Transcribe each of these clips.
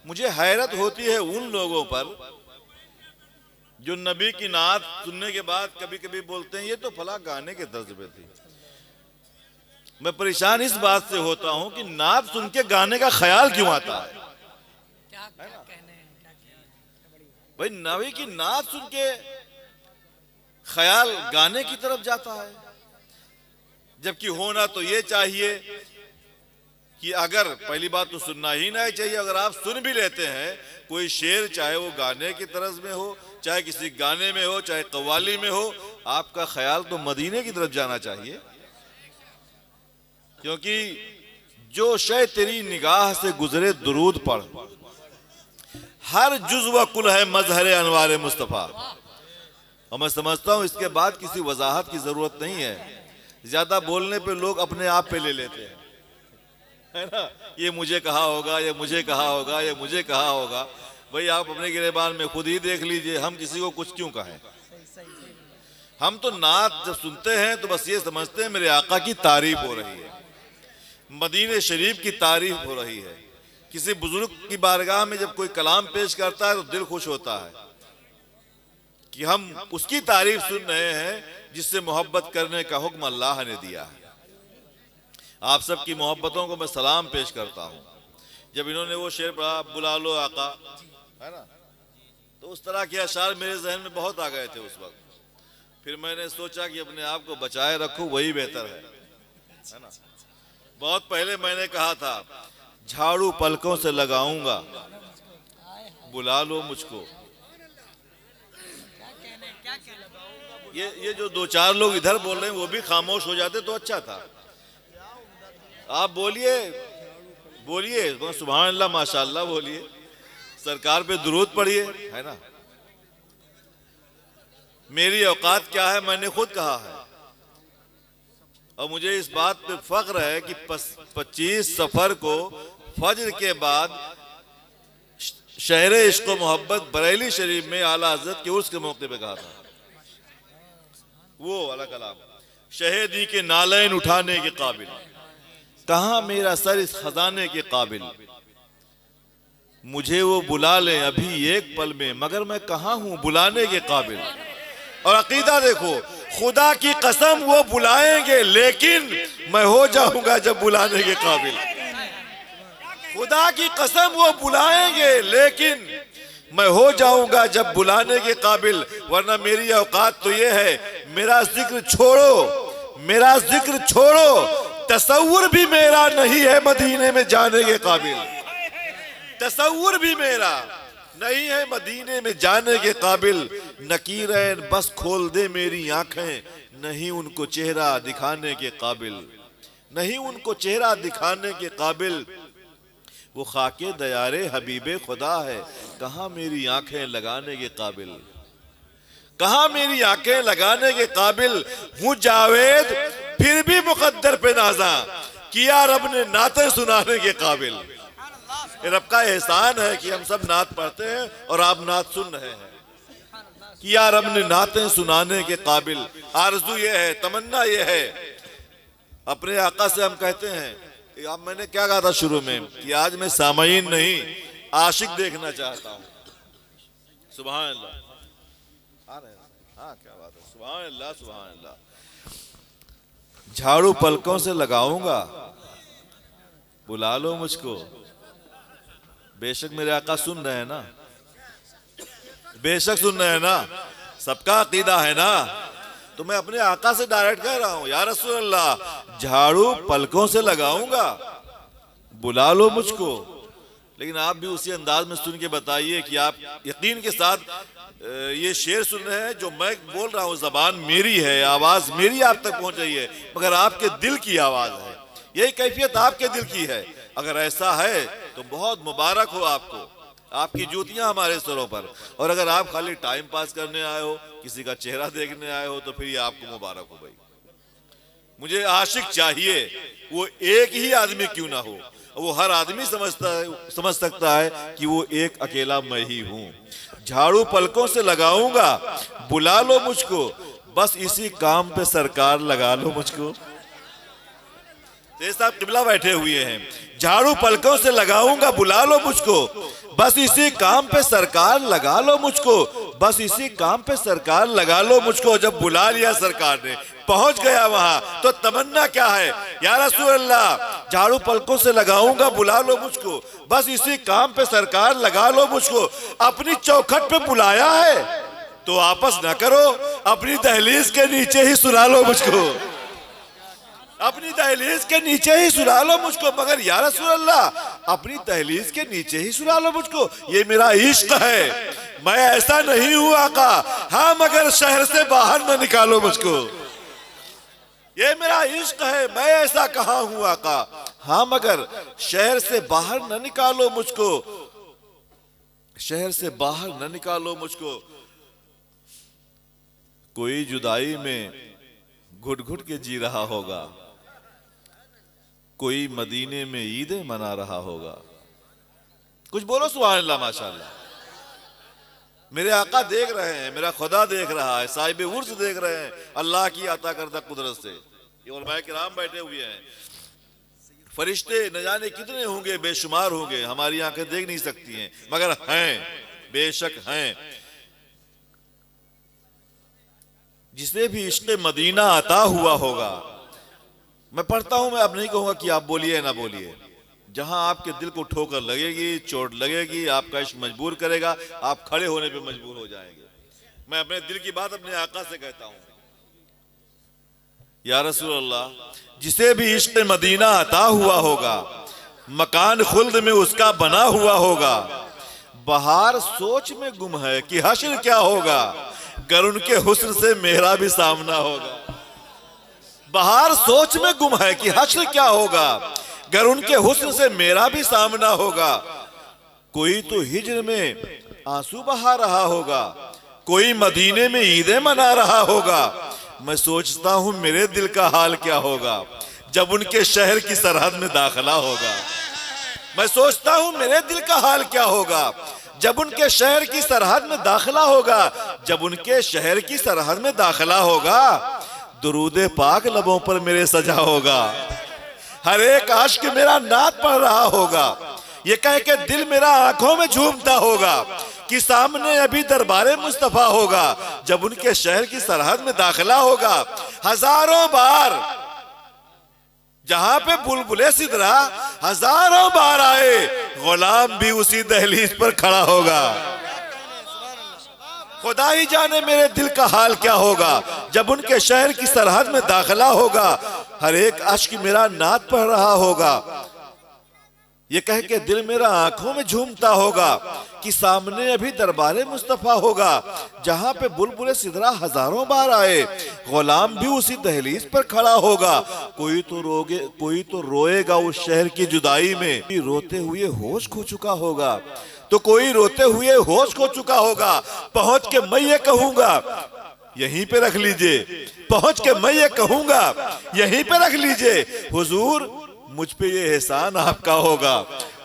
मुझे हैरत होती है उन लोगों पर जो नबी की नात सुनने के बाद कभी कभी बोलते हैं ये तो फला गाने के तर्ज पे थी। मैं परेशान इस बात से होता हूं कि नात सुन के गाने का ख्याल क्यों आता है। भाई नबी की नात सुन के ख्याल गाने की तरफ जाता है, जबकि होना तो ये चाहिए कि अगर पहली बात तो सुनना ही नहीं चाहिए, अगर आप सुन भी लेते हैं कोई शेर, चाहे वो गाने की तरज में हो, चाहे किसी गाने में हो, चाहे कव्वाली में हो, आपका ख्याल तो मदीने की तरफ जाना चाहिए। क्योंकि जो शय तेरी निगाह से गुजरे दुरूद पढ़, हर जुज़ व कुल है मजहर अनवार मुस्तफ़ा। और मैं समझता हूं इसके बाद किसी वजाहत की जरूरत नहीं है। ज्यादा बोलने पे लोग अपने आप पे ले लेते हैं, है ना, ये मुझे कहा होगा, ये मुझे कहा होगा, ये मुझे कहा होगा। भाई आप अपने गिरेबान में खुद ही देख लीजिए, हम किसी को कुछ क्यों कहें। हम तो नात जब सुनते हैं तो बस ये समझते हैं मेरे आका की तारीफ हो रही है, मदीने शरीफ की तारीफ हो रही है। किसी बुजुर्ग की बारगाह में जब कोई कलाम पेश करता है तो दिल खुश होता है कि हम उसकी तारीफ सुन रहे हैं जिससे मोहब्बत करने का हुक्म अल्लाह ने दिया है। आप सबकी मोहब्बतों को मैं सलाम पेश करता हूं। जब इन्होंने वो शेर पढ़ा, बुला लो आका, है ना, तो उस तरह के अशार मेरे जहन में बहुत आ गए थे उस वक्त। फिर मैंने सोचा कि अपने आप को बचाए रखूं, वही बेहतर है ना। बहुत पहले मैंने कहा था झाड़ू पलकों से लगाऊंगा, बुला लो मुझको। ये जो दो चार लोग इधर बोल रहे हैं वो भी खामोश हो जाते तो अच्छा था। आप बोलिए बोलिए, सुभान अल्लाह माशाअल्लाह बोलिए, सरकार पे दुरूद पढ़िए, है ना। मेरी औकात क्या है मैंने खुद कहा है, और मुझे इस बात पे फख्र है कि 25 सफर को फज्र के बाद शहरे इश्क व मोहब्बत बरेली शरीफ में आला हजरत के उर्स के मौके पे कहा था वो वाला कलाम, शहीदी के नालैन उठाने के काबिल, कहां मेरा सर इस खजाने के काबिल, मुझे वो बुला ले अभी एक पल में, मगर मैं कहां हूं बुलाने के काबिल। और अकीदा देखो, खुदा की कसम वो बुलाएंगे लेकिन मैं हो जाऊंगा जब बुलाने के काबिल। खुदा की कसम वो बुलाएंगे लेकिन मैं हो जाऊंगा जब बुलाने के काबिल, वरना मेरी औकात तो ये है, मेरा जिक्र छोड़ो, मेरा जिक्र छोड़ो, तसव्वुर भी मेरा नहीं है मदीने में जाने के काबिल। तसव्वुर भी मेरा नहीं है मदीने में जाने के काबिल। नकीरैन बस खोल दे मेरी आंखें, नहीं उनको चेहरा दिखाने के काबिल, नहीं उनको चेहरा दिखाने के काबिल। वो खाके दयारे हबीबे खुदा है, कहां मेरी आंखें लगाने के काबिल, कहां मेरी आंखें लगाने के काबिल। हूं जावेद फिर भी मुकद्दर पे नाजा, किया रब ने नाते सुनाने के काबिल। रब का एहसान है कि हम सब नात पढ़ते हैं और आप नात सुन रहे हैं। किया रब ने नाते सुनाने के काबिल। आरज़ू ये है, तमन्ना ये है, अपने आका से हम कहते हैं, अब मैंने क्या कहा था शुरू में कि आज मैं सामईन नहीं आशिक देखना चाहता हूं। सुभान अल्लाह, हाँ क्या बात है, सुभान अल्लाह सुभान अल्लाह। झाड़ू पलकों से लगाऊंगा, बुला लो मुझको। बेशक मेरे आका सुन रहे हैं ना, बेशक सुन रहे हैं ना, सबका अकीदा है ना। तो मैं अपने आका से डायरेक्ट कह रहा हूं, या रसूल अल्लाह झाड़ू पलकों से लगाऊंगा, बुला लो मुझको। लेकिन आप भी उसी अंदाज में सुन के बताइए कि आप यकीन के साथ ये शेर सुन रहे हैं जो मैं बोल रहा हूँ, जबान मेरी है, आवाज मेरी आप तक पहुंच रही है, मगर आपके दिल की आवाज है, यही कैफियत आपके दिल की है। अगर ऐसा है तो बहुत मुबारक हो आपको, आपकी जूतियां हमारे सरों पर। और अगर आप खाली टाइम पास करने आए हो, किसी का चेहरा देखने आए हो, तो फिर ये आपको मुबारक हो भाई। मुझे आशिक चाहिए, वो एक ही आदमी क्यों ना हो, वो हर आदमी समझ सकता है कि वो एक अकेला मैं ही हूं। झाड़ू पलकों से लगाऊंगा, बुला लो मुझको, बस इसी काम पे सरकार लगा लो मुझको। ये साहब किबला बैठे हुए हैं, झाड़ू पलकों से लगाऊंगा बुला लो मुझको, बस इसी काम पे सरकार लगा लो मुझको, बस इसी काम पे सरकार लगा लो मुझको। जब बुला लिया सरकार ने, पहुंच गया वहां, तो तमन्ना क्या है, या रसूल अल्लाह झाड़ू पलकों से लगाऊंगा बुला लो मुझको, बस इसी काम पे सरकार लगा लो मुझको। अपनी चौखट पे बुलाया है तो आपस ना करो, अपनी दहलीज के नीचे ही सुला लो मुझको, अपनी दहलीज के नीचे ही सुला लो मुझको। मगर या रसूल अल्लाह अपनी दहलीज के नीचे ही सुला लो मुझको, ये मेरा इश्क है, मैं ऐसा नहीं हूं आका, हाँ मगर शहर से बाहर न निकालो मुझको। ये मेरा इश्क है, मैं ऐसा कहाँ हूं आका, हाँ मगर शहर से बाहर न निकालो मुझको, शहर से बाहर न निकालो मुझको। कोई जुदाई में घुट घुट के जी रहा होगा, कोई मदीने में ईदें मना रहा होगा। कुछ बोलो सुभान अल्लाह माशाअल्लाह। मेरे आका देख रहे हैं, मेरा खुदा देख रहा है, साहिब उर्स देख रहे हैं, अल्लाह की अता करदा कुदरत से। ये उलमाए किराम बैठे हुए हैं, फरिश्ते न जाने कितने होंगे, बेशुमार होंगे, हमारी आंखें देख नहीं सकती हैं, मगर हैं, बेशक हैं। जिसे भी इश्क़ मदीना अता हुआ होगा, मैं पढ़ता हूं, मैं अब नहीं कहूंगा कि आप बोलिए ना बोलिए, जहां आपके दिल को ठोकर लगेगी, चोट लगेगी, आपका इश्क मजबूर करेगा, आप खड़े होने पे मजबूर हो जाएंगे। मैं अपने दिल की बात अपने आका से कहता हूं, या रसूल अल्लाह जिसे भी इश्क़ मदीना अता हुआ होगा, मकान खुल्द में उसका बना हुआ होगा, बहार सोच में गुम है कि हश्र क्या होगा, गर उनके हुस्न से मेरा भी सामना होगा। बहार सोच में गुम है कि हश्र क्या होगा, गर उनके हुस्न से मेरा भी सामना होगा। कोई तो हिज्र में आंसू बहा रहा होगा, कोई मदीने में ईदें मना रहा होगा। मैं सोचता हूं मेरे दिल का हाल क्या होगा जब उनके शहर की सरहद में दाखिला होगा। मैं सोचता हूं मेरे दिल का हाल क्या होगा जब उनके शहर की सरहद में दाखिला होगा, जब उनके शहर की सरहद में दाखिला होगा। दुरूदे पाक लबों पर मेरे सजा होगा, हर एक आशिक मेरा नात पढ़ रहा होगा, ये कह के दिल मेरा आंखों में झूमता होगा कि सामने अभी दरबारे मुस्तफा होगा। जब उनके शहर की सरहद में दाखिला होगा, हजारों बार जहां पे बुलबुले सिदरा हजारों बार आए, गुलाम भी उसी दहलीज पर खड़ा होगा। खुदा ही जाने मेरे दिल का हाल क्या होगा जब उनके शहर की सरहद में दाखिला होगा। हर एक आशिक मेरा नात पढ़ रहा होगा, ये कह के दिल मेरा आंखों में झूमता होगा कि सामने अभी दरबारे मुस्तफा होगा। जहां पे बुलबुले सिदरा हजारों बार आए, गुलाम भी उसी दहलीज पर खड़ा होगा। कोई तो रोएगा उस शहर की जुदाई में, रोते हुए होश खो चुका होगा, तो कोई रोते हुए होश खो चुका होगा। पहुंच के मैं ये कहूंगा यहीं पे रख लीजिए, पहुंच के मैं ये कहूंगा यहीं पे रख लीजिए, हुजूर मुझ पे ये एहसान आपका होगा,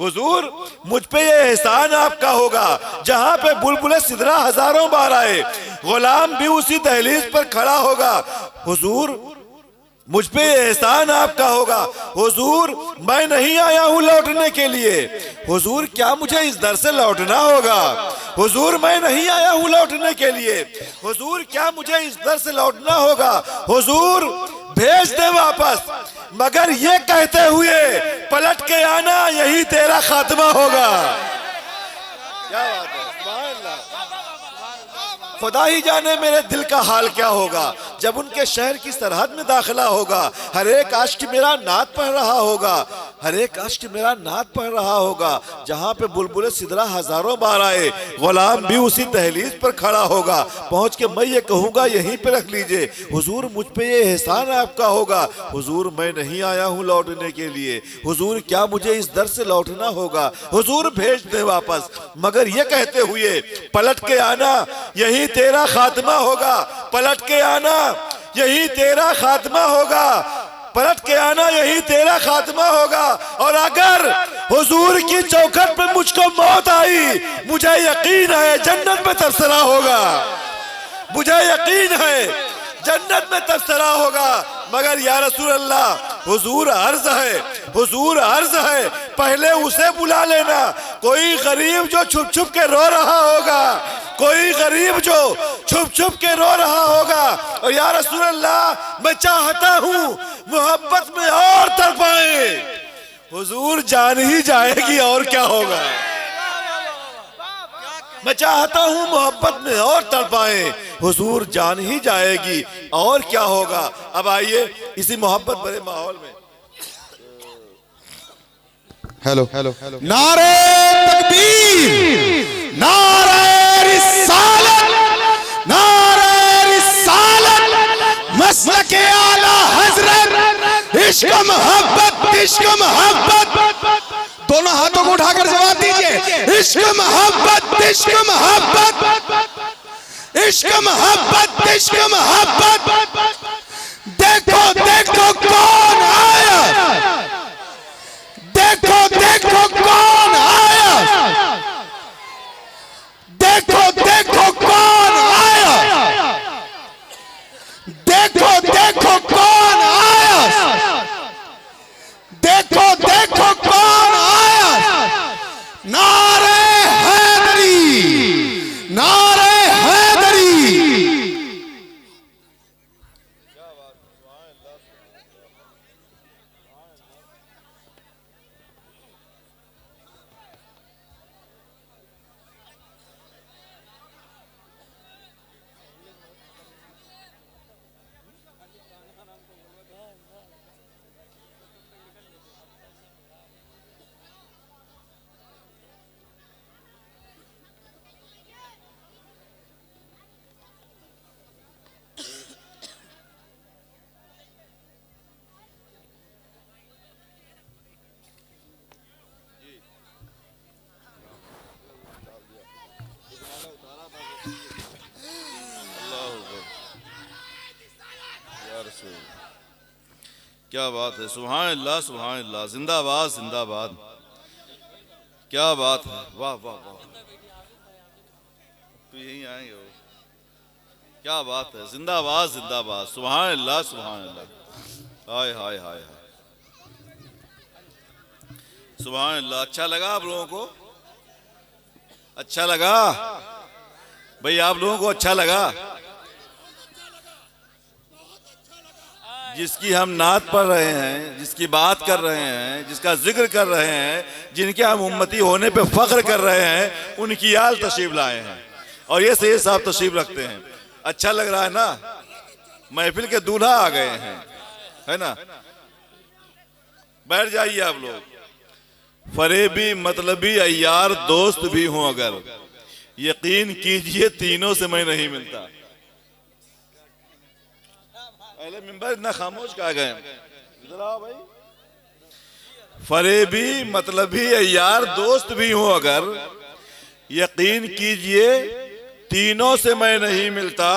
हुजूर मुझ पे ये एहसान आपका होगा। जहां पे बुलबुले सिदरा हजारों बार आए, गुलाम भी उसी दहलीज पर खड़ा होगा। हुजूर मुझ पे एहसान आपका होगा, हुजूर मैं नहीं आया हूं लौटने के लिए, हुजूर क्या मुझे इस दर से लौटना होगा, हुजूर मैं नहीं आया हूं लौटने के लिए, हुजूर क्या मुझे इस दर से लौटना होगा, हुजूर भेज दे वापस, मगर ये कहते हुए पलट के आना यही तेरा खात्मा होगा। क्या बात है, सुभान अल्लाह। खुदा ही जाने मेरे दिल का हाल क्या होगा जब उनके शहर की सरहद में दाखिला होगा। हर एक आशिक मेरा नात पढ़ रहा होगा, हर एक आशिक मेरा नात पढ़ रहा होगा। जहां पे बुलबुले सिदरा हजारों बार आए, गुलाम भी उसी दहलीज पर खड़ा होगा। पहुंच के मैं ये कहूंगा यहीं पे रख लीजिए, हुजूर मुझ पे ये एहसान आपका होगा, हुजूर मैं नहीं आया हूं लौटने के लिए, हुजूर क्या मुझे इस दर से लौटना होगा, हुजूर भेज दे वापस, मगर ये कहते हुए पलट के आना यही तेरा खात्मा होगा, पलट के आना यही तेरा खात्मा होगा, पलट के आना यही तेरा खात्मा होगा। और अगर हुजूर की चौखट पे मुझको मौत आई, मुझे यकीन है जन्नत में तबसरा होगा, मुझे यकीन है जन्नत में तबसरा होगा। मगर या रसूल अल्लाह हुजूर अर्ज है, हुजूर अर्ज है, पहले उसे बुला लेना। कोई गरीब जो छुप छुप के रो रहा होगा, कोई गरीब जो छुप छुप के रो रहा होगा, और या रसूल अल्लाह मैं चाहता हूँ मोहब्बत में और तड़पाए। हुजूर जान ही जाएगी और क्या होगा। मैं चाहता हूँ मोहब्बत में और तड़पाए, हुजूर जान ही जाएगी और क्या होगा। अब आइए इसी मोहब्बत भरे माहौल में हेलो हेलो हेलो नारे तकबीर, नारे रिसालत, नारे रिसालत, मसलके आला हजरत, इश्क मोहब्बत, इश्क मोहब्बत। दोनों हाथों को उठाकर जवाब दीजिए, इश्क मोहब्बत, इश्क मोहब्बत, इश्क मोहब्बत, इश्क मोहब्बत। देखो देखो कौन आया, देखो देखो कौन आया, देखो देखो कौन आया, देखो देखो कौन आया, देखो देखो कौन आया। नारे हैदरी, नारे हैदरी। क्या बात है, सुभान अल्लाह, सुभान अल्लाह, जिंदाबाद जिंदाबाद, क्या बात है, वाह वाह वाह। तो यहीं आएंगे वो, क्या बात है, जिंदाबाद जिंदाबाद, सुभान अल्लाह, सुभान अल्लाह, हाय हाय हाय हाय, सुभान अल्लाह। अच्छा लगा आप लोगों को, अच्छा लगा भाई, आप लोगों को अच्छा लगा। जिसकी हम नात पढ़ रहे हैं, जिसकी बात कर रहे हैं, जिसका जिक्र कर रहे हैं, जिनके हम उम्मती होने पे फख्र कर रहे हैं, उनकी याद तशरीफ लाए हैं और ये सही साहब तशरीफ रखते हैं। अच्छा लग रहा है ना, महफिल के दूल्हा आ गए हैं, है ना। बैठ जाइए आप लोग। फरेबी मतलबी अय्यार दोस्त भी हों अगर, यकीन कीजिए तीनों से मैं नहीं मिलता। पहले मिंबर इतना खामोश कहा गए, इधर आओ भाई। फरेबी मतलबी यार दोस्त भी हो अगर, यकीन कीजिए तीनों से मैं नहीं मिलता।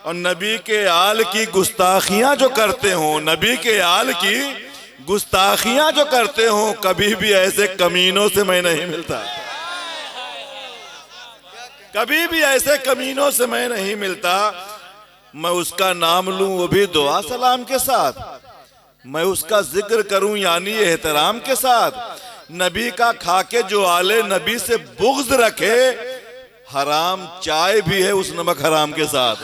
और नबी के आल की गुस्ताखियां जो करते हो, नबी के आल की गुस्ताखियां जो करते हो, कभी भी ऐसे कमीनों से मैं नहीं मिलता, कभी भी ऐसे कमीनों से मैं नहीं मिलता। मैं उसका नाम लूं वो भी दुआ सलाम के साथ, मैं उसका जिक्र करूं यानी एहतराम के साथ। नबी का खाके जो आले नबी से बुग़्ज़ रखे, हराम चाय भी है उस नमक हराम के साथ,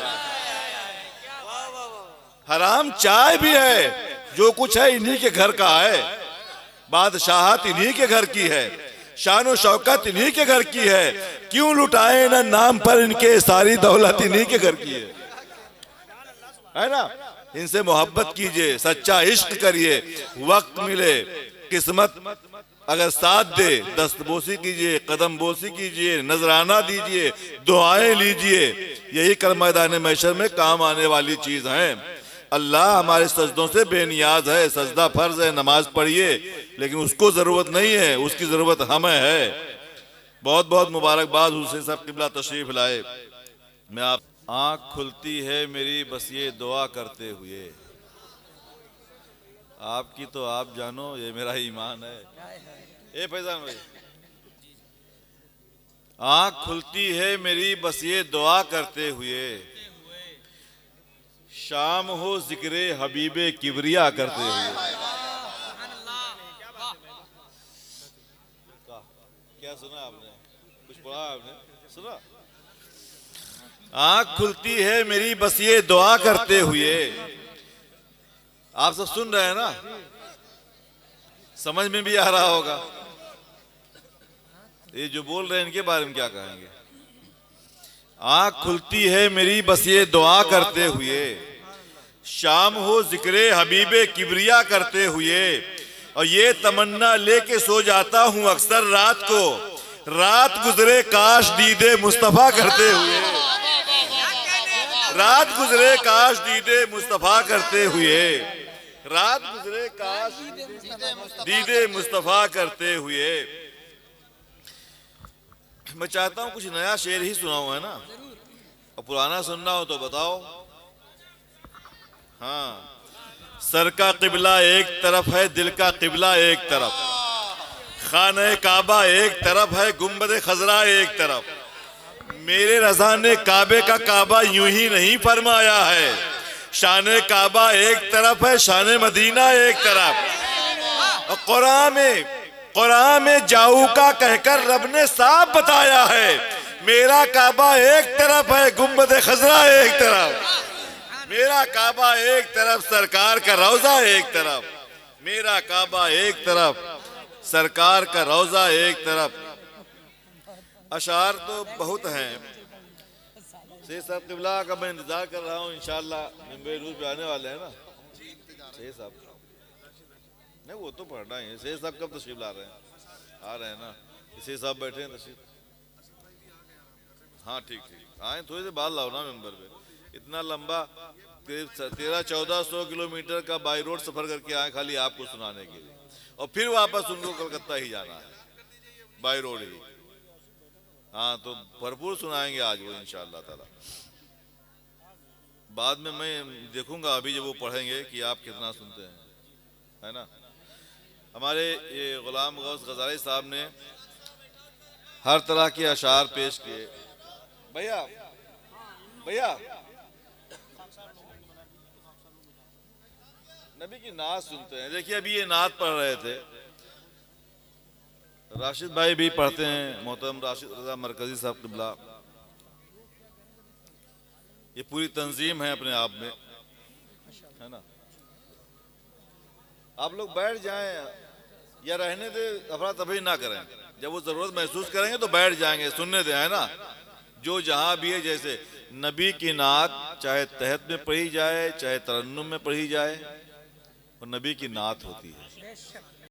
हराम चाय भी है। जो कुछ है इन्हीं के घर का है, बादशाहत इन्हीं के घर की है, शान और शौकत इन्हीं के घर की है। क्यों लुटाए ना नाम पर इनके, सारी दौलत इन्हीं के घर की है ना। इनसे मोहब्बत कीजिए, सच्चा इश्क करिए, वक्त मिले, किस्मत अगर साथ दे, दस्तबोसी कीजिए, कदम बोसी कीजिए, नजराना दीजिए, दुआएं लीजिए। यही कल मैदान महशर में काम आने वाली चीज है। अल्लाह हमारे सजदों से बेनियाज है, सजदा फर्ज है, नमाज पढ़िए, लेकिन उसको जरूरत नहीं है, उसकी जरूरत हमें है। बहुत बहुत मुबारकबाद हुसैन साहब किबला तशरीफ लाए। मैं आप आँख खुलती है मेरी बस ये दुआ करते हुए, आपकी तो आप जानो ये मेरा ईमान है। ए फैजान भाई, आँख खुलती है मेरी बस ये दुआ करते हुए, शाम हो जिक्रे हबीबे किबरिया करते हुए। पढ़ा आपने, सुना? आंख खुलती है मेरी बस ये दुआ करते हुए। आप सब सुन रहे हैं ना, समझ में भी आ रहा होगा। ये जो बोल रहे हैं इनके बारे में क्या कहेंगे? आंख खुलती है मेरी बस ये दुआ करते हुए, शाम हो जिक्रे हबीबे किबरिया करते हुए, और ये तमन्ना लेके सो जाता हूं अक्सर रात को, रात गुजरे काश दीदे मुस्तफा करते हुए, रात गुजरे काश दीदे मुस्तफा करते हुए, रात गुजरे काश दीदे मुस्तफा करते हुए। मैं चाहता हूं कुछ नया शेर ही सुनाऊं, है ना? और पुराना सुनना हो तो बताओ। हाँ, सर का किबला एक तरफ है, दिल का किबला एक तरफ, खाने काबा एक तरफ है, गुंबद खजरा एक तरफ। मेरे रज़ा ने काबे का काबा यूं ही नहीं फरमाया है, शान काबा एक तरफ है, शान मदीना एक तरफ। और कुरान में जाऊ का कहकर रब ने साफ बताया है, मेरा काबा एक तरफ है, गुंबद खजरा एक तरफ। मेरा काबा एक तरफ, सरकार का रोजा एक तरफ। मेरा काबा एक तरफ, सरकार का रोजा एक तरफ। अशार तो बहुत हैं। शेख साहब किबला का मैं इंतजार कर रहा हूँ, इंशाअल्लाह मुंबई रूज पे आने वाले हैं ना शेख साहब। नहीं वो तो पढ़ना ही है। शेख साहब कब तशरीफ ला रहे हैं? आ रहे हैं ना? शेख साहब बैठे हैं तशरीफ। हाँ ठीक आए, थोड़ी देर बाद लाओ ना मेंबर पे। इतना लंबा 1300-1400 किलोमीटर का बाई रोड सफर करके आए खाली आपको सुनाने के लिए, और फिर वापस उनको कलकत्ता ही जाना है बाई रोड ही। हाँ तो भरपूर सुनाएंगे आज वो इंशाअल्लाह ताला। बाद में मैं देखूंगा अभी जब वो पढ़ेंगे कि आप कितना सुनते हैं, है ना? हमारे ये गुलाम गौस गजाली साहब ने हर तरह के अशार पेश किए। भैया भैया नबी की नात सुनते हैं। देखिए अभी ये नात पढ़ रहे थे, राशिद भाई भी पढ़ते हैं, मोहतरम राशिद रजा मरकजी साहब किबला। ये पूरी तंजीम है अपने आप में, है ना? आप लोग बैठ जाएं या रहने दे, अफरा तफरी ना करें। जब वो जरूरत महसूस करेंगे तो बैठ जाएंगे, सुनने दें, है ना? जो जहां भी है, जैसे नबी की नात चाहे तहत में पढ़ी जाए चाहे तरन्नुम में पढ़ी जाए, और नबी की नात होती है।